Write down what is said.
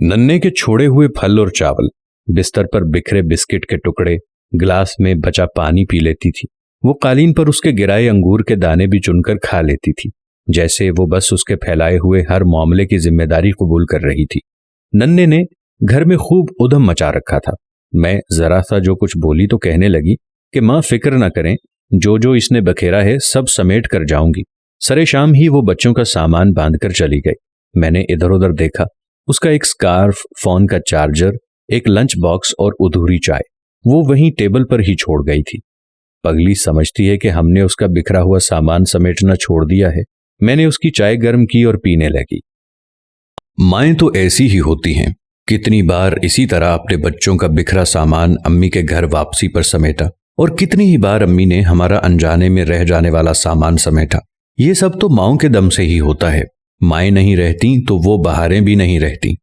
नन्हे के छोड़े हुए फल और चावल, बिस्तर पर बिखरे बिस्किट के टुकड़े, ग्लास में बचा पानी पी लेती थी। वो कालीन पर उसके गिराए अंगूर के दाने भी चुनकर खा लेती थी, जैसे वो बस उसके फैलाए हुए हर मामले की जिम्मेदारी कबूल कर रही थी। नन्हे ने घर में खूब उधम मचा रखा था। मैं जरा सा जो कुछ बोली तो कहने लगी कि माँ फिक्र ना करें, जो जो इसने बखेरा है सब समेट कर जाऊंगी। सरे शाम ही वो बच्चों का सामान बांधकर चली गई। मैंने इधर उधर देखा, उसका एक स्कार्फ, फोन का चार्जर, एक लंच बॉक्स और अधूरी चाय वो वहीं टेबल पर ही छोड़ गई थी। पगली समझती है कि हमने उसका बिखरा हुआ सामान समेटना छोड़ दिया है। मैंने उसकी चाय गर्म की और पीने लगी। माएँ तो ऐसी ही होती हैं। कितनी बार इसी तरह अपने बच्चों का बिखरा सामान अम्मी के घर वापसी पर समेटा, और कितनी ही बार अम्मी ने हमारा अनजाने में रह जाने वाला सामान समेटा। ये सब तो माँओं के दम से ही होता है। माएँ नहीं रहती तो वो बहारें भी नहीं रहती।